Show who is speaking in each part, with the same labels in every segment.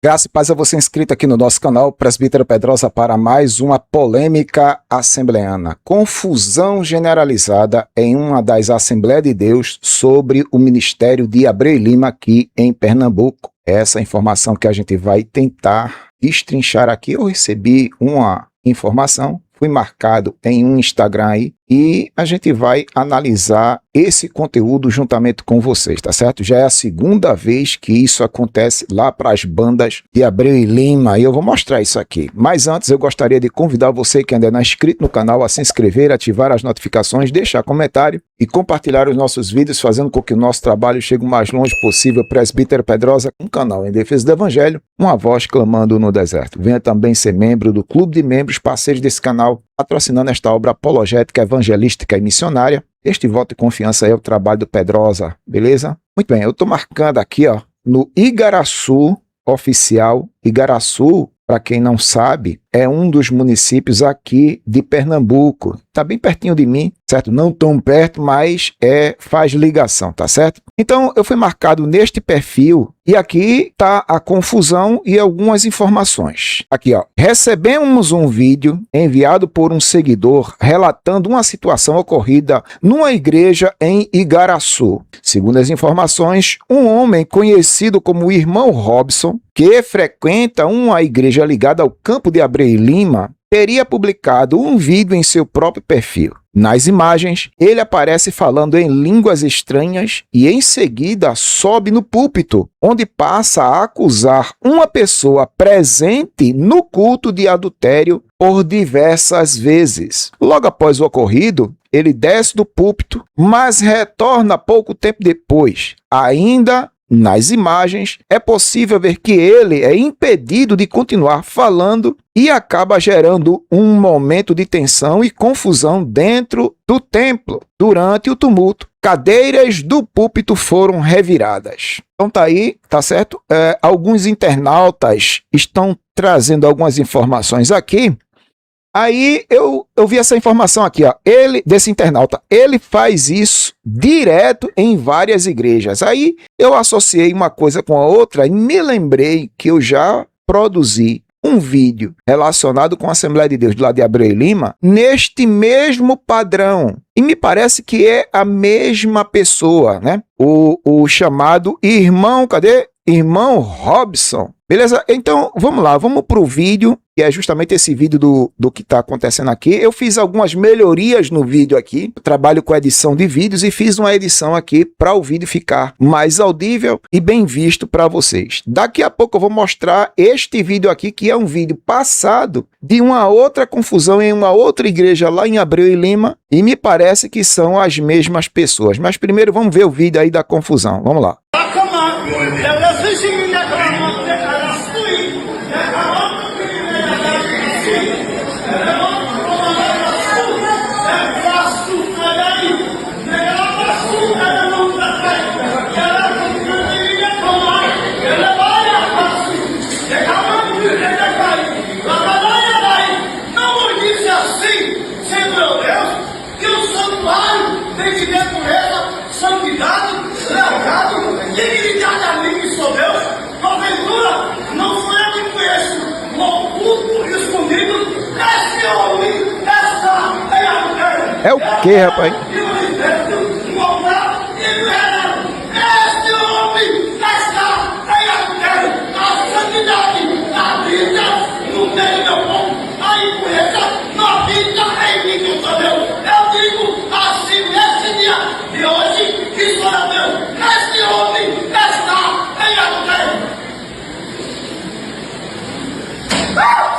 Speaker 1: Graça e paz a você inscrito aqui no nosso canal, Presbítero Pedrosa, para mais uma polêmica assembleana. Confusão generalizada em uma das Assembleias de Deus sobre o ministério de Abreu e Lima aqui em Pernambuco. Essa informação que a gente vai tentar destrinchar aqui. Eu recebi uma informação, fui marcado em um Instagram aí, e a gente vai analisar esse conteúdo juntamente com vocês, tá certo? Já é a segunda vez que isso acontece lá para as bandas de Abreu e Lima, e eu vou mostrar isso aqui. Mas antes eu gostaria de convidar você que ainda não é inscrito no canal a se inscrever, ativar as notificações, deixar comentário e compartilhar os nossos vídeos, fazendo com que o nosso trabalho chegue o mais longe possível. Presbítero Pedrosa, um canal em defesa do Evangelho, uma voz clamando no deserto. Venha também ser membro do Clube de Membros, parceiros desse canal, patrocinando esta obra apologética, evangelística e missionária. Este voto de confiança é o trabalho do Pedrosa, beleza? Muito bem, eu estou marcando aqui, ó, no Igaraçu oficial. Igaraçu, para quem não sabe, é um dos municípios aqui de Pernambuco. Tá bem pertinho de mim, certo? Não tão perto, mas faz ligação, tá certo? Então, eu fui marcado neste perfil e aqui tá a confusão e algumas informações. Aqui, ó. Recebemos um vídeo enviado por um seguidor relatando uma situação ocorrida numa igreja em Igaraçu. Segundo as informações, um homem conhecido como Irmão Robson, que frequenta uma igreja ligada ao campo de Abreu e Lima, teria publicado um vídeo em seu próprio perfil. Nas imagens, ele aparece falando em línguas estranhas e em seguida sobe no púlpito, onde passa a acusar uma pessoa presente no culto de adultério por diversas vezes. Logo após o ocorrido, ele desce do púlpito, mas retorna pouco tempo depois. Ainda nas imagens, é possível ver que ele é impedido de continuar falando e acaba gerando um momento de tensão e confusão dentro do templo. Durante o tumulto, cadeiras do púlpito foram reviradas. Então tá aí, tá certo? Alguns internautas estão trazendo algumas informações aqui. Aí eu vi essa informação aqui, ó, desse internauta, ele faz isso direto em várias igrejas. Aí eu associei uma coisa com a outra e me lembrei que eu já produzi um vídeo relacionado com a Assembleia de Deus do lado de Abreu e Lima, neste mesmo padrão. E me parece que é a mesma pessoa, né? O chamado irmão, cadê? Irmão Robson. Beleza? Então, vamos lá, vamos para o vídeo, que é justamente esse vídeo do que está acontecendo aqui. Eu fiz algumas melhorias no vídeo aqui, trabalho com edição de vídeos e fiz uma edição aqui para o vídeo ficar mais audível e bem visto para vocês. Daqui a pouco eu vou mostrar este vídeo aqui, que é um vídeo passado de uma outra confusão em uma outra igreja lá em Abreu e Lima, e me parece que são as mesmas pessoas. Mas primeiro vamos ver o vídeo aí da confusão. Vamos lá. É o que, rapaz?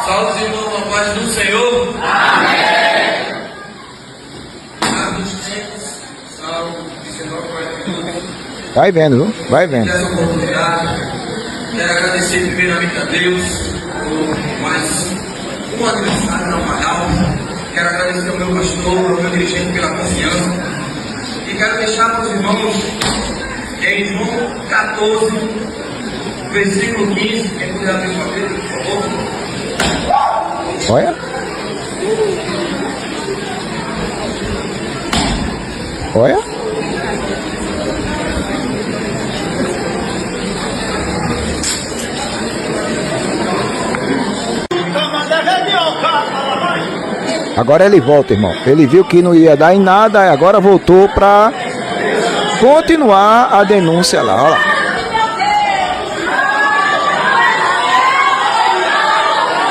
Speaker 2: Salve, irmão, a paz do Senhor. Amém.
Speaker 1: Vai vendo, viu? Vai vendo.
Speaker 2: Essa oportunidade, quero agradecer primeiramente a Deus por mais um adversário não pagar. Quero agradecer ao meu pastor, ao meu dirigente pela confiança. E quero deixar para os irmãos em João 14, versículo 15. Quem puder abrir sua Bíblia, por favor.
Speaker 1: Olha. Olha. Agora ele volta, irmão. Ele viu que não ia dar em nada, agora voltou para continuar a denúncia lá. Olha lá.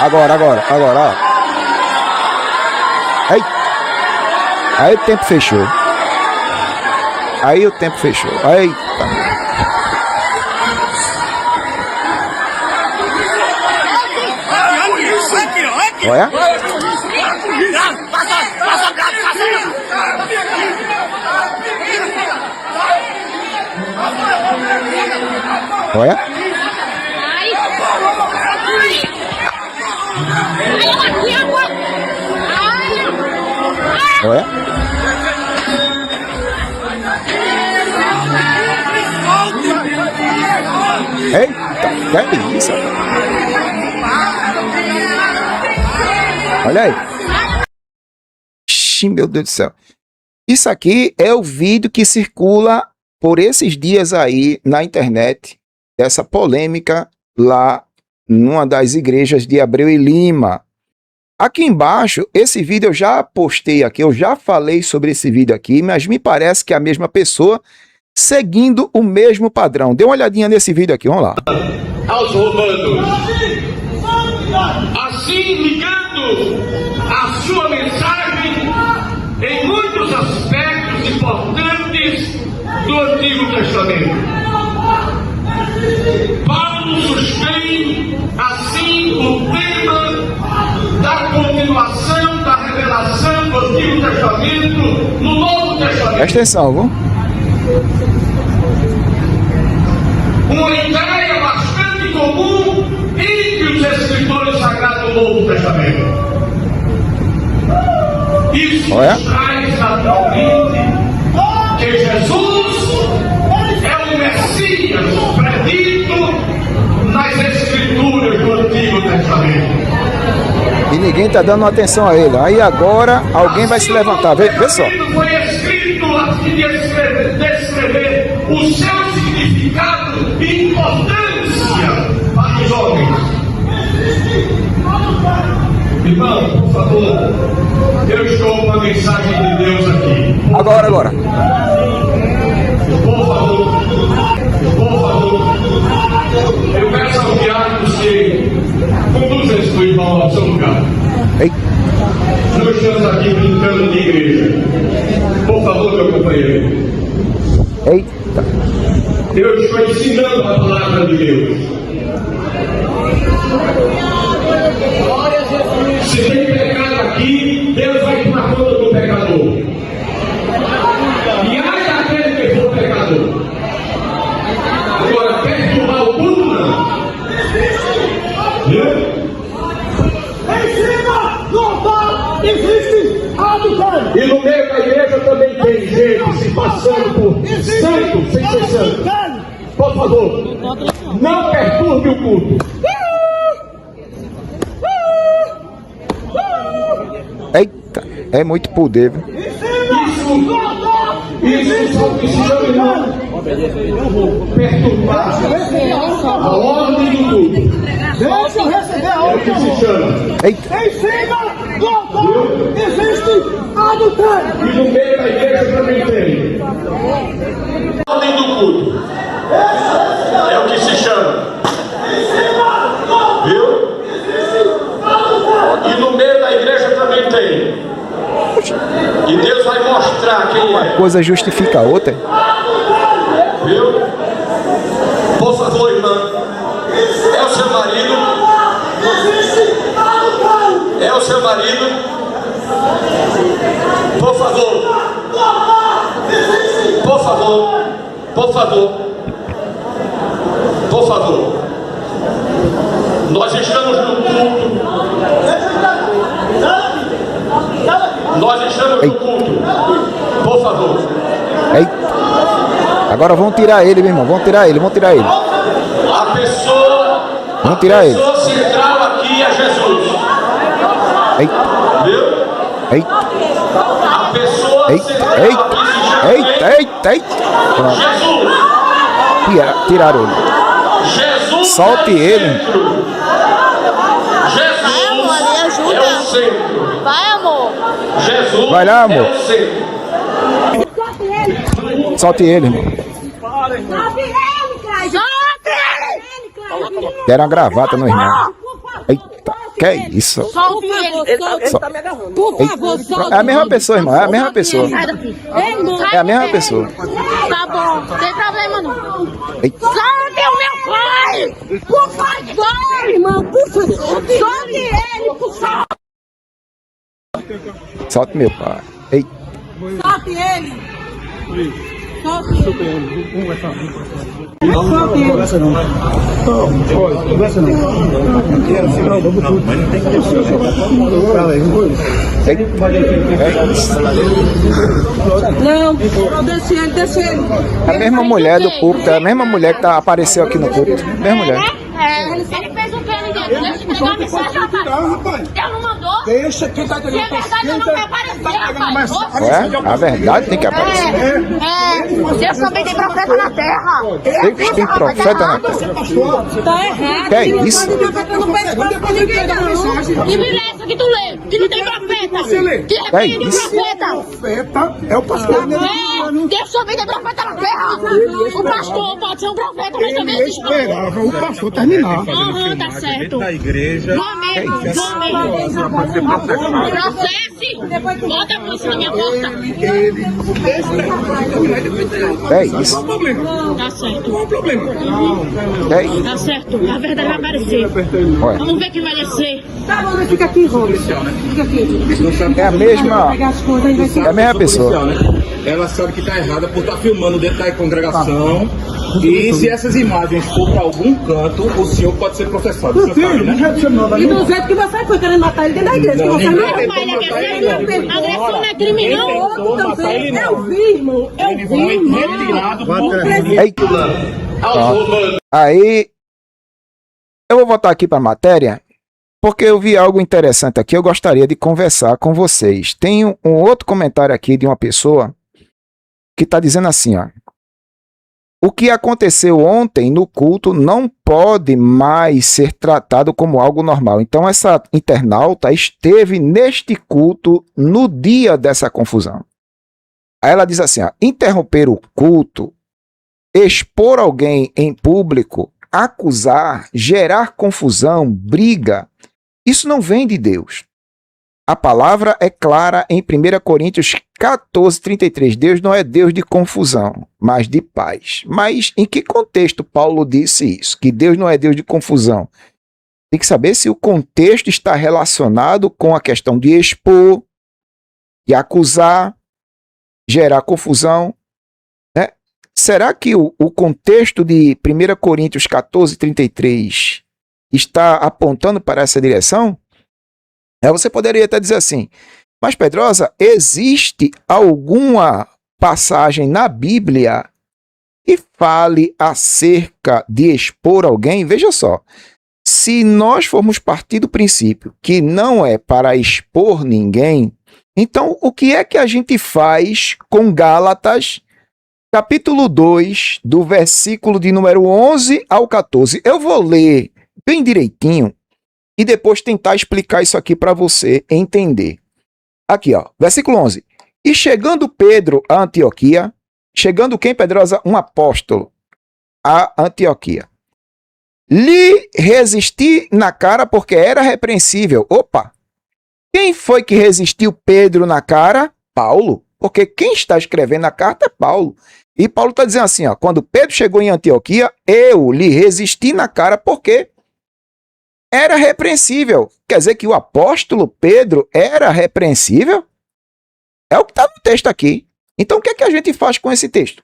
Speaker 1: Agora, ó. Aí o tempo fechou. Eita. Olha. Olha. Olha. Eita, que é isso? Olha aí. Meu Deus do céu. Isso aqui é o vídeo que circula por esses dias aí na internet, dessa polêmica lá numa das igrejas de Abreu e Lima. Aqui embaixo, esse vídeo eu já postei aqui, eu já falei sobre esse vídeo aqui, mas me parece que é a mesma pessoa seguindo o mesmo padrão. Dê uma olhadinha nesse vídeo aqui, vamos lá.
Speaker 3: Aos romanos, assim ligando a sua mensagem em muitos aspectos importantes do Antigo Testamento. Paulo sustém assim o tema da continuação da revelação do Antigo Testamento no Novo Testamento.
Speaker 1: Presta atenção, viu?
Speaker 3: Uma ideia bastante comum entre os escritores sagrados do Novo Testamento. Isso traz naturalmente que Jesus é o Messias predito nas Escrituras do Antigo Testamento.
Speaker 1: E ninguém está dando atenção a ele. Aí agora alguém vai se levantar. Vê só.
Speaker 3: Foi escrito a fim de descrever o seu significado e importância para os homens. Irmão, por favor, eu estou com uma mensagem de Deus aqui.
Speaker 1: Agora.
Speaker 3: Por favor, eu peço ao diácono que conduza esse irmão ao seu lugar.
Speaker 1: Ei.
Speaker 3: Não estamos aqui brincando de igreja. Por favor, meu companheiro.
Speaker 1: Eita.
Speaker 3: Eu estou ensinando a palavra de Deus. Se tem pecado aqui, Deus vai tomar conta do pecador. E ai daquele que for pecador. Agora, perturbar o culto, não. Viu? Em cima do altar existe adultério. E no meio da igreja também tem gente se passando por santo sem ser santo. Por favor, não perturbe o culto.
Speaker 1: Eita, é muito poder, viu?
Speaker 3: Isso só que se chama perturbar a ordem do culto. Deixa eu receber a ordem do culto.
Speaker 1: Eita.
Speaker 3: Em cima do altar existe adultério. E no meio da igreja também tem. A ordem do culto. É o que se chama. Viu? E no meio da igreja também tem. E Deus vai mostrar quem
Speaker 1: Uma
Speaker 3: é.
Speaker 1: coisa justifica a outra.
Speaker 3: Viu? Por favor, irmã. É o seu marido? É o seu marido? Por favor. Por favor. Por favor. Por favor. Nós estamos no culto Nós estamos no culto. Por favor.
Speaker 1: Eita. Agora vão tirar ele, meu irmão. Vão tirar ele.
Speaker 3: A pessoa central aqui é Jesus.
Speaker 1: Eita.
Speaker 3: Viu?
Speaker 1: Eita.
Speaker 3: A pessoa central aqui
Speaker 1: Eita. Pronto.
Speaker 3: Jesus.
Speaker 1: Tiraram ele.
Speaker 3: Jesus.
Speaker 1: Solte ele.
Speaker 3: Jesus é o centro.
Speaker 4: Vai, amor.
Speaker 3: Jesus
Speaker 1: Vai lá, amor.
Speaker 3: é o centro.
Speaker 1: Solte ele, irmão. Deram uma gravata no irmão. Eita. Que é isso?
Speaker 4: Solte ele.
Speaker 5: Ele tá me agarrando.
Speaker 4: Por favor, solte.
Speaker 1: É a mesma pessoa, irmão. É a mesma pessoa.
Speaker 4: Sai daqui.
Speaker 1: É a mesma pessoa.
Speaker 4: Tá bom, não tem problema não.
Speaker 1: Eita.
Speaker 4: Solte o meu pai! Por favor, irmão, por favor. Solte ele, por favor.
Speaker 1: Solte meu pai. Eita.
Speaker 4: Solte ele. Solte ele.
Speaker 5: Conversa não. Conversa não.
Speaker 4: Não, deixa ele.
Speaker 1: A mesma mulher do púlpito, é a mesma mulher que apareceu aqui no púlpito. Mesma mulher.
Speaker 4: Ele fez um pênis dele, deixa eu entregar a mensagem, rapaz. Deus não mandou.
Speaker 5: Deixa quem tá
Speaker 4: Se é verdade, eu não quero aparecer, rapaz.
Speaker 1: É, a verdade tem que aparecer.
Speaker 4: Deus também tem profeta na terra.
Speaker 1: Deus tem profeta na terra.
Speaker 4: Tá errado.
Speaker 1: Que é isso?
Speaker 4: Que Bíblia é essa que tu lê? Que não tem profeta. Que é filho de
Speaker 1: isso?
Speaker 4: profeta.
Speaker 5: É o pastor.
Speaker 4: Deus também tem profeta na terra. O pastor pode ser um profeta, mas também existe profeta.
Speaker 5: Esperava o pastor terminar.
Speaker 4: Aham, tá certo. Vou mesmo. Processe. Bota a polícia na minha porta.
Speaker 1: É isso.
Speaker 4: Tá certo.
Speaker 1: É isso.
Speaker 4: Tá certo. A verdade vai aparecer.
Speaker 1: Olha,
Speaker 4: Vamos ver quem vai descer.
Speaker 5: Fica aqui, Robson. Fica aqui.
Speaker 1: é a mesma.
Speaker 5: Pegar as coisas aí vai ser.
Speaker 1: É a mesma pessoa.
Speaker 6: Ela sabe que está errada por estar filmando dentro da congregação. E se essas imagens for para algum canto, o senhor pode ser processado. Você sabe, né?
Speaker 5: E do jeito que você foi querendo matar ele dentro da igreja.
Speaker 6: Não,
Speaker 5: que você
Speaker 6: ninguém
Speaker 5: não
Speaker 6: tentou
Speaker 4: Mas ele
Speaker 6: matar ele,
Speaker 4: quer
Speaker 6: não.
Speaker 4: ser agressão não é crime, não.
Speaker 6: Ninguém tentou matar ele,
Speaker 5: Eu
Speaker 6: não.
Speaker 5: vi, irmão. Eu
Speaker 6: Ele
Speaker 5: vi,
Speaker 6: foi
Speaker 5: irmão.
Speaker 6: retirado por
Speaker 1: Eita. Aí, eu vou voltar aqui para a matéria, porque eu vi algo interessante aqui. Eu gostaria de conversar com vocês. Tem um outro comentário aqui de uma pessoa que está dizendo assim, ó. O que aconteceu ontem no culto não pode mais ser tratado como algo normal. Então, essa internauta esteve neste culto no dia dessa confusão. Aí ela diz assim, ó, interromper o culto, expor alguém em público, acusar, gerar confusão, briga, isso não vem de Deus. A palavra é clara em 1 Coríntios 14:33. Deus não é Deus de confusão, mas de paz. Mas em que contexto Paulo disse isso? Que Deus não é Deus de confusão. Tem que saber se o contexto está relacionado com a questão de expor, de acusar, gerar confusão. Né? Será que o contexto de 1 Coríntios 14:33 está apontando para essa direção? Você poderia até dizer assim, mas Pedrosa, existe alguma passagem na Bíblia que fale acerca de expor alguém? Veja só, se nós formos partir do princípio que não é para expor ninguém, então o que é que a gente faz com Gálatas, capítulo 2, do versículo de número 11 ao 14? Eu vou ler bem direitinho e depois tentar explicar isso aqui para você entender. Aqui, ó, versículo 11. E chegando Pedro a Antioquia, chegando quem, Pedrosa? Um apóstolo a Antioquia. Lhe resisti na cara porque era repreensível. Opa! Quem foi que resistiu Pedro na cara? Paulo. Porque quem está escrevendo a carta é Paulo. E Paulo está dizendo assim, ó, quando Pedro chegou em Antioquia, eu lhe resisti na cara porque era repreensível. Quer dizer que o apóstolo Pedro era repreensível? É o que está no texto aqui. Então o que é que a gente faz com esse texto?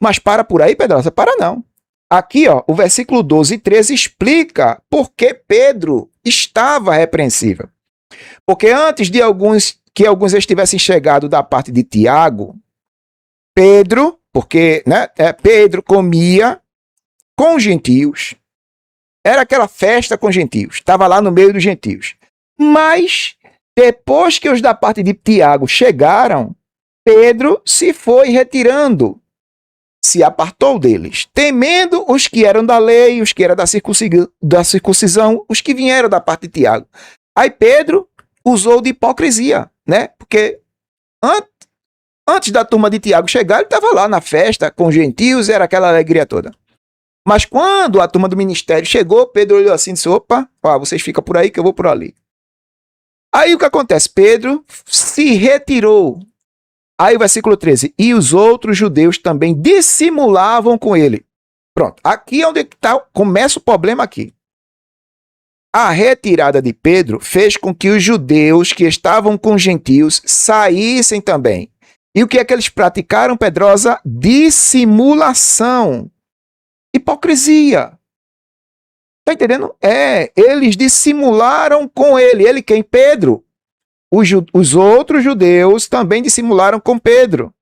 Speaker 1: Mas para por aí, Pedrosa? Para não. Aqui, ó, o versículo 12 e 13 explica por que Pedro estava repreensível. Porque antes de alguns que alguns estivessem chegado da parte de Tiago, Pedro, porque Pedro comia com os gentios, era aquela festa com gentios, estava lá no meio dos gentios. Mas, depois que os da parte de Tiago chegaram, Pedro se foi retirando, se apartou deles, temendo os que eram da lei, os que eram da circuncisão, os que vieram da parte de Tiago. Aí Pedro usou de hipocrisia, né? Porque antes da turma de Tiago chegar, ele estava lá na festa com os gentios, era aquela alegria toda. Mas quando a turma do ministério chegou, Pedro olhou assim e disse, opa, vocês ficam por aí que eu vou por ali. Aí o que acontece? Pedro se retirou. Aí o versículo 13, e os outros judeus também dissimulavam com ele. Pronto, aqui é onde começa o problema aqui. A retirada de Pedro fez com que os judeus que estavam com os gentios saíssem também. E o que é que eles praticaram, Pedrosa? Dissimulação. Hipocrisia. Tá entendendo? Eles dissimularam com ele. Ele quem? Pedro. Os outros judeus também dissimularam com Pedro.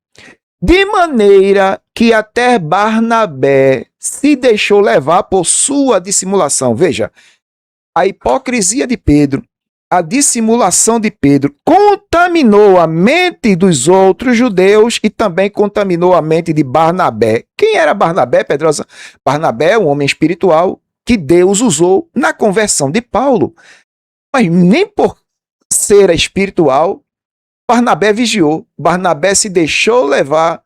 Speaker 1: De maneira que até Barnabé se deixou levar por sua dissimulação. Veja, a hipocrisia de Pedro, a dissimulação de Pedro contaminou a mente dos outros judeus e também contaminou a mente de Barnabé. Quem era Barnabé, Pedrosa? Barnabé é um homem espiritual que Deus usou na conversão de Paulo. Mas nem por ser espiritual, Barnabé vigiou. Barnabé se deixou levar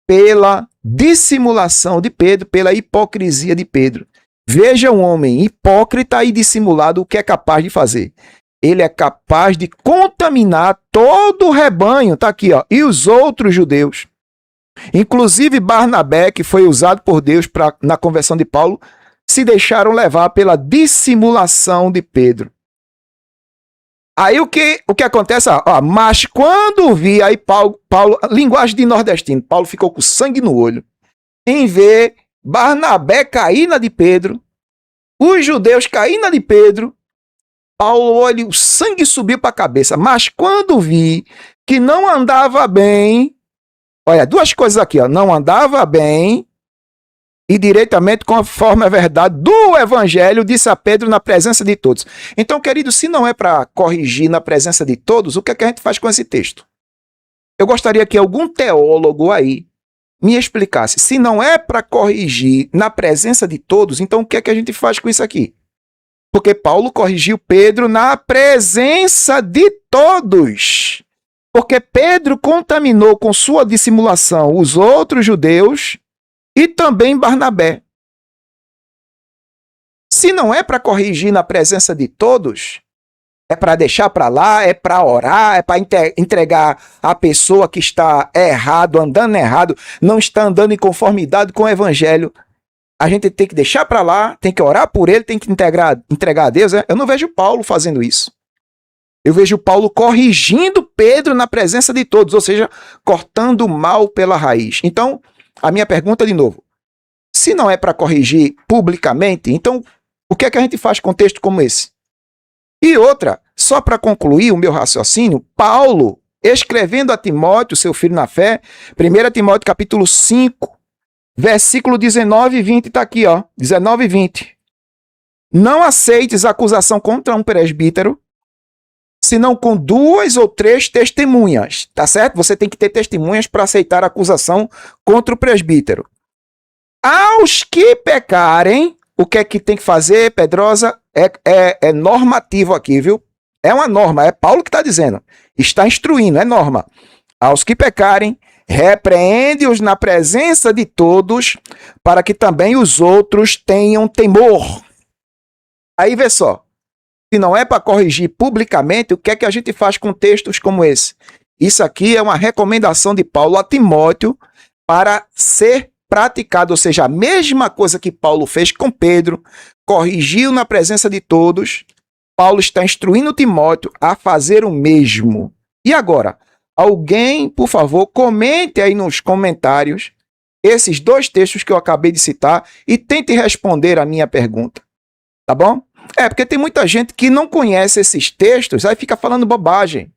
Speaker 1: pela dissimulação de Pedro, pela hipocrisia de Pedro. Veja um homem hipócrita e dissimulado o que é capaz de fazer. Ele é capaz de contaminar todo o rebanho, tá aqui, ó, e os outros judeus. Inclusive Barnabé, que foi usado por Deus na conversão de Paulo, se deixaram levar pela dissimulação de Pedro. Aí o que acontece? Mas quando vi, aí Paulo, linguagem de nordestino, Paulo ficou com sangue no olho, em ver Barnabé cair na de Pedro, os judeus cair na de Pedro, Paulo, olha, o sangue subiu para a cabeça. Mas quando vi que não andava bem, olha, duas coisas aqui, ó, não andava bem e diretamente conforme a verdade do evangelho, disse a Pedro na presença de todos. Então, querido, se não é para corrigir na presença de todos, o que é que a gente faz com esse texto? Eu gostaria que algum teólogo aí me explicasse. Se não é para corrigir na presença de todos, então o que é que a gente faz com isso aqui? Porque Paulo corrigiu Pedro na presença de todos. Porque Pedro contaminou com sua dissimulação os outros judeus e também Barnabé. Se não é para corrigir na presença de todos, é para deixar para lá, é para orar, é para entregar a pessoa que está errado, andando errado, não está andando em conformidade com o evangelho. A gente tem que deixar para lá, tem que orar por ele, tem que entregar a Deus. Eu não vejo Paulo fazendo isso. Eu vejo Paulo corrigindo Pedro na presença de todos, ou seja, cortando o mal pela raiz. Então, a minha pergunta de novo, se não é para corrigir publicamente, então o que é que a gente faz com um texto como esse? E outra, só para concluir o meu raciocínio, Paulo, escrevendo a Timóteo, seu filho na fé, 1 Timóteo capítulo 5, versículo 19 e 20, está aqui, ó, 19 e 20. Não aceites acusação contra um presbítero, senão com 2 ou 3 testemunhas, tá certo? Você tem que ter testemunhas para aceitar a acusação contra o presbítero. Aos que pecarem, o que é que tem que fazer, Pedrosa? É normativo aqui, viu? É uma norma, é Paulo que está dizendo. Está instruindo, é norma. Aos que pecarem, repreende-os na presença de todos, para que também os outros tenham temor. Aí vê só. Se não é para corrigir publicamente, o que é que a gente faz com textos como esse? Isso aqui é uma recomendação de Paulo a Timóteo para ser praticado, ou seja, a mesma coisa que Paulo fez com Pedro, corrigiu na presença de todos, Paulo está instruindo Timóteo a fazer o mesmo. E agora, alguém, por favor, comente aí nos comentários esses 2 textos que eu acabei de citar e tente responder a minha pergunta. Tá bom? Porque tem muita gente que não conhece esses textos, aí fica falando bobagem.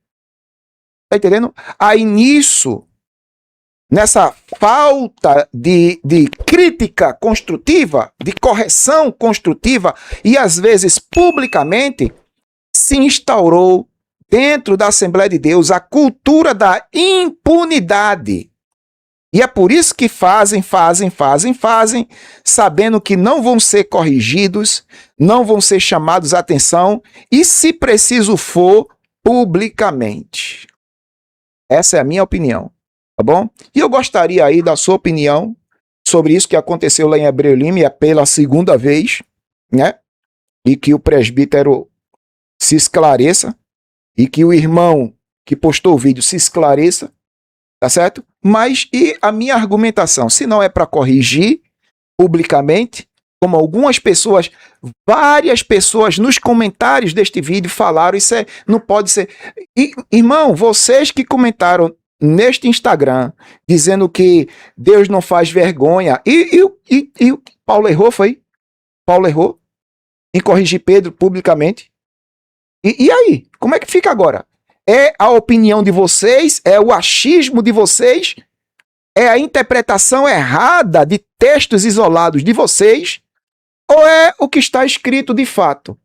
Speaker 1: Tá entendendo? Aí nisso, nessa falta de crítica construtiva, de correção construtiva, e às vezes publicamente, se instaurou dentro da Assembleia de Deus a cultura da impunidade. E é por isso que fazem, sabendo que não vão ser corrigidos, não vão ser chamados à atenção, e se preciso for, publicamente. Essa é a minha opinião, tá bom? E eu gostaria aí da sua opinião sobre isso que aconteceu lá em Hebreu Lima, e é pela segunda vez, né? E que o presbítero se esclareça, e que o irmão que postou o vídeo se esclareça, tá certo? Mas e a minha argumentação? Se não é para corrigir publicamente, como algumas pessoas, várias pessoas nos comentários deste vídeo falaram, isso não pode ser. E, irmão, vocês que comentaram neste Instagram, dizendo que Deus não faz vergonha, e Paulo errou, foi? Paulo errou em corrigir Pedro publicamente. E aí? Como é que fica agora? É a opinião de vocês? É o achismo de vocês? É a interpretação errada de textos isolados de vocês? Ou é o que está escrito de fato?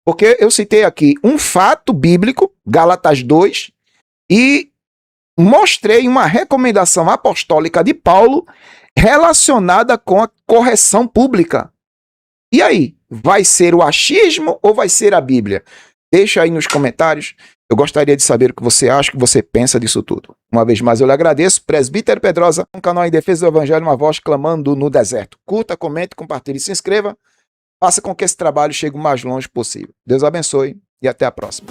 Speaker 1: Porque eu citei aqui um fato bíblico, Gálatas 2, e mostrei uma recomendação apostólica de Paulo relacionada com a correção pública. E aí? Vai ser o achismo ou vai ser a Bíblia? Deixa aí nos comentários. Eu gostaria de saber o que você acha, o que você pensa disso tudo. Uma vez mais eu lhe agradeço. Presbítero Pedrosa, um canal em defesa do Evangelho, uma voz clamando no deserto. Curta, comente, compartilhe e se inscreva. Faça com que esse trabalho chegue o mais longe possível. Deus abençoe e até a próxima.